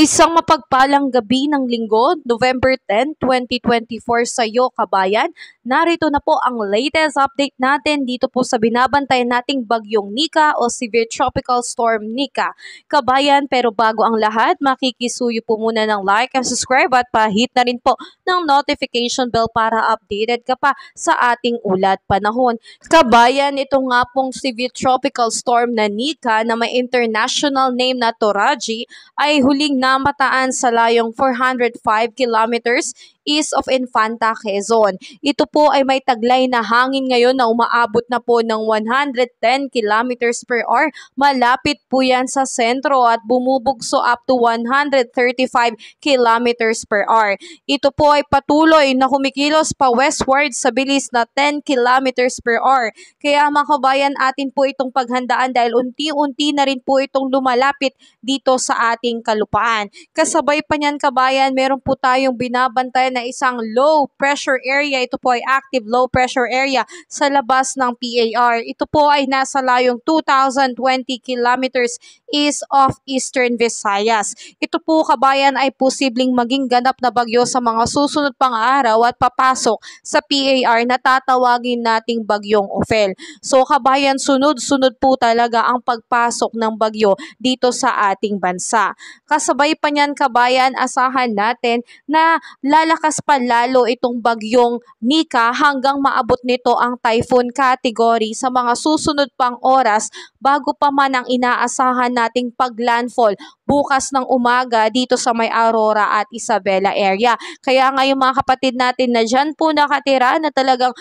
Isang mapagpalang gabi ng Linggo, November 10, 2024 sa iyo, kabayan. Narito na po ang latest update natin dito po sa binabantayan nating bagyong Nika o Severe Tropical Storm Nika. Kabayan, pero bago ang lahat, makikisuyo po muna ng like and subscribe at pahit na rin po ng notification bell para updated ka pa sa ating ulat panahon. Kabayan, ito nga pong Severe Tropical Storm na Nika na may international name na Toraji ay huling namataan sa layong 405 kilometers east of Infanta, Quezon. Ito po ay may taglay na hangin ngayon na umaabot na po ng 110 kilometers per hour. Malapit po yan sa sentro at bumubugso up to 135 kilometers per hour. Ito po ay patuloy na kumikilos pa westward sa bilis na 10 kilometers per hour. Kaya mga kabayan, atin po itong paghandaan dahil unti-unti na rin po itong lumalapit dito sa ating kalupaan. Kasabay pa niyan, kabayan, meron po tayong binabantayan na isang low pressure area. Ito po ay active low pressure area sa labas ng PAR. Ito po ay nasa layong 2,020 kilometers east of Eastern Visayas. Ito po, kabayan, ay posibleng maging ganap na bagyo sa mga susunod pang araw at papasok sa PAR na tatawagin nating bagyong Ophel. So kabayan, sunod-sunod po talaga ang pagpasok ng bagyo dito sa ating bansa. Kasabay pa niyan, kabayan, asahan natin na lalakas pa lalo itong bagyong Nika hanggang maabot nito ang typhoon category sa mga susunod pang oras bago pa man ang inaasahan nating paglandfall bukas ng umaga dito sa may Aurora at Isabela area. Kaya ngayon mga kapatid natin na dyan po nakatira na talagang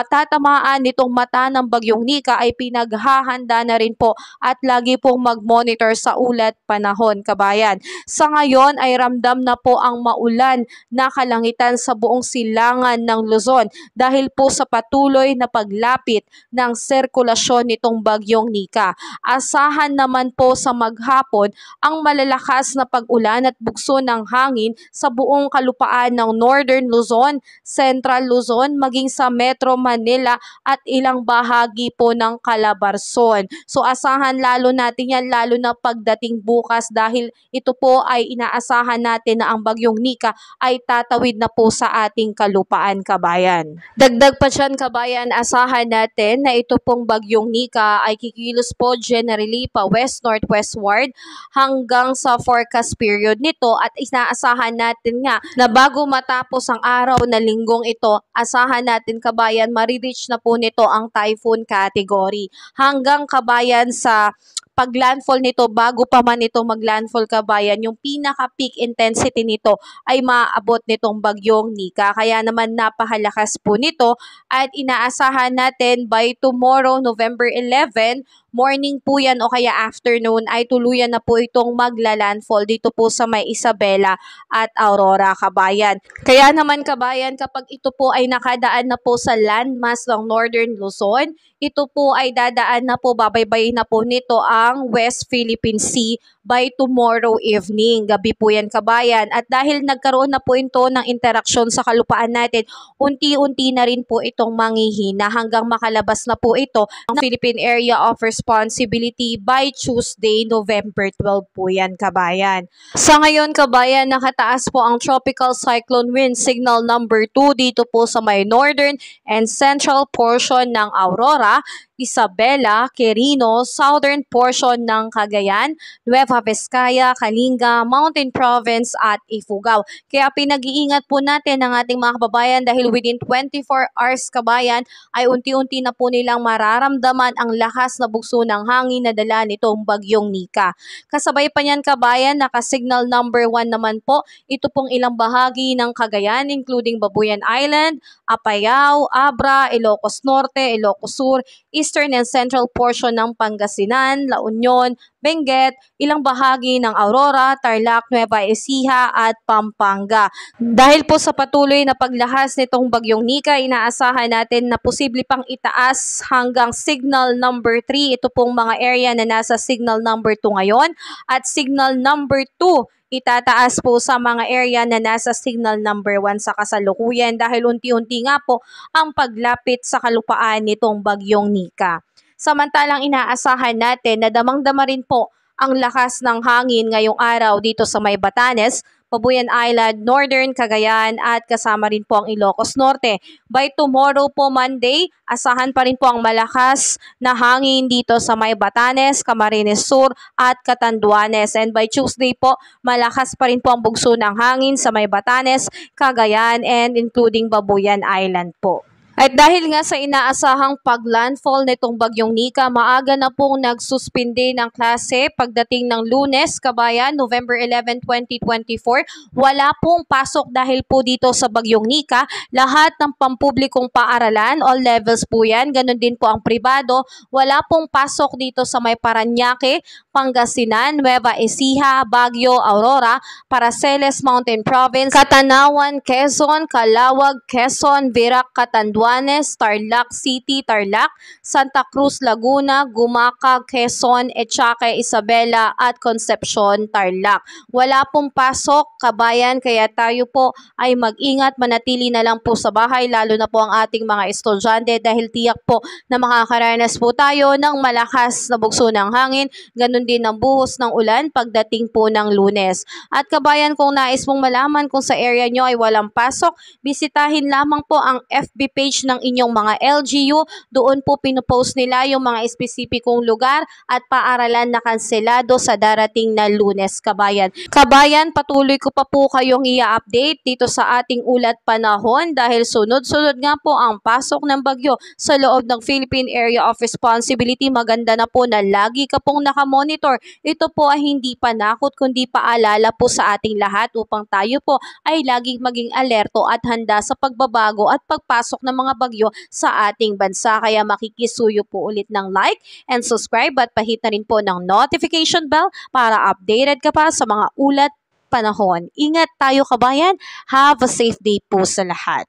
tatamaan nitong mata ng bagyong Nika ay pinaghahanda na rin po at lagi pong mag-monitor sa ulat panahon, kabayan. Sa ngayon ay ramdam na po ang maulan na kalangitan sa buong silangan ng Luzon dahil po sa patuloy na paglapit ng sirkulasyon nitong bagyong Nika. Asahan naman po sa maghapon ang malalakas na pag-ulan at bugso ng hangin sa buong kalupaan ng Northern Luzon, Central Luzon, maging sa Metro Manila at ilang bahagi po ng Calabarzon. So asahan lalo natin yan lalo na pagdating bukas dahil ito po ay inaasahan natin na ang bagyong Nika ay tatawid na po sa ating kalupaan, kabayan. Dagdag pa dyan, kabayan, asahan natin na ito pong bagyong Nika ay kikilos po generally pa west-northwestward hanggang sa forecast period nito at inaasahan natin nga na bago matapos ang araw na linggong ito, asahan natin, kabayan, marireach na po nito ang typhoon category. Hanggang, kabayan, sa pag-landfall nito, bago pa man ito mag-landfall, kabayan, yung pinaka-peak intensity nito ay maaabot nitong bagyong Nika. Kaya naman napakalakas po nito at inaasahan natin by tomorrow, November 11, morning po yan o kaya afternoon ay tuluyan na po itong magla-landfall dito po sa may Isabela at Aurora, kabayan. Kaya naman, kabayan, kapag ito po ay nakadaan na po sa landmass ng Northern Luzon, ito po ay dadaan na po, babaybayin na po nito ang West Philippine Sea by tomorrow evening. Gabi po yan, kabayan. At dahil nagkaroon na po ito ng interaksyon sa kalupaan natin, unti-unti na rin po itong manghihina hanggang makalabas na po ito ang Philippine Area of Responsibility by Tuesday, November 12 po yan, kabayan. Sa ngayon, kabayan, nakataas po ang Tropical Cyclone Wind Signal number 2 dito po sa may northern and central portion ng Aurora, Isabela, Quirino, southern portion ng Cagayan, Nueva Vizcaya, Kalinga, Mountain Province at Ifugao. Kaya pinag-iingat po natin ang ating mga kababayan dahil within 24 hours, kabayan, ay unti-unti na po nilang mararamdaman ang lakas na bugso ng hangin na dala nitong bagyong Nika. Kasabay pa niyan, kabayan, naka-signal number 1 naman po ito pong ilang bahagi ng Cagayan including Babuyan Island, Apayao, Abra, Ilocos Norte, Ilocos Sur, eastern and central portion ng Pangasinan, La Union, Benguet, ilang bahagi ng Aurora, Tarlac, Nueva Ecija at Pampanga. Dahil po sa patuloy na paglahas nitong bagyong Nika, inaasahan natin na posible pang itaas hanggang signal number 3 ito pong mga area na nasa signal number 2 ngayon at signal number 2 itataas po sa mga area na nasa signal number 1 sa kasalukuyan dahil unti-unti nga po ang paglapit sa kalupaan nitong bagyong Nika. Samantalang inaasahan natin na damang-dama rin po ang lakas ng hangin ngayong araw dito sa may Batanes, Babuyan Island, Northern Cagayan at kasama rin po ang Ilocos Norte. By tomorrow po Monday, asahan pa rin po ang malakas na hangin dito sa may Batanes, Camarines Sur at Catanduanes. And by Tuesday po, malakas pa rin po ang bugso ng hangin sa may Batanes, Cagayan and including Babuyan Island po. At dahil nga sa inaasahang paglandfall nitong bagyong Nika, maaga na pong nagsuspinde ng klase pagdating ng Lunes, kabayan, November 11, 2024. Wala pong pasok dahil po dito sa bagyong Nika. Lahat ng pampublikong paaralan, all levels po yan, ganun din po ang pribado. Wala pong pasok dito sa may Parañaque, Pangasinan, Nueva Ecija, Baguio, Aurora, Paraceles Mountain Province, Catanawan, Quezon, Calawag, Quezon, Virac, Catanduanes, Tarlac City, Tarlac, Santa Cruz, Laguna, Gumaca, Quezon, Echaque, Isabela at Concepcion, Tarlac. Wala pong pasok, kabayan, kaya tayo po ay mag-ingat, manatili na lang po sa bahay, lalo na po ang ating mga estudyante dahil tiyak po na makakaranas po tayo ng malakas na bugso ng hangin, ganun din ang buhos ng ulan pagdating po ng Lunes. At kabayan, kung nais mong malaman kung sa area nyo ay walang pasok, bisitahin lamang po ang FB page ng inyong mga LGU. Doon po pinupost nila yung mga espesipikong lugar at paaralan na kanselado sa darating na Lunes, kabayan. Kabayan, patuloy ko pa po kayong i-update dito sa ating ulat panahon dahil sunod-sunod nga po ang pasok ng bagyo sa loob ng Philippine Area of Responsibility. Maganda na po na lagi ka pong nakamonitor. Ito po ay hindi panakot kundi paalala po sa ating lahat upang tayo po ay laging maging alerto at handa sa pagbabago at pagpasok ng mga bagyo sa ating bansa. Kaya makikisuyo po ulit ng like and subscribe at pahit na rin po ng notification bell para updated ka pa sa mga ulat panahon. Ingat tayo, kabayan. Have a safe day po sa lahat.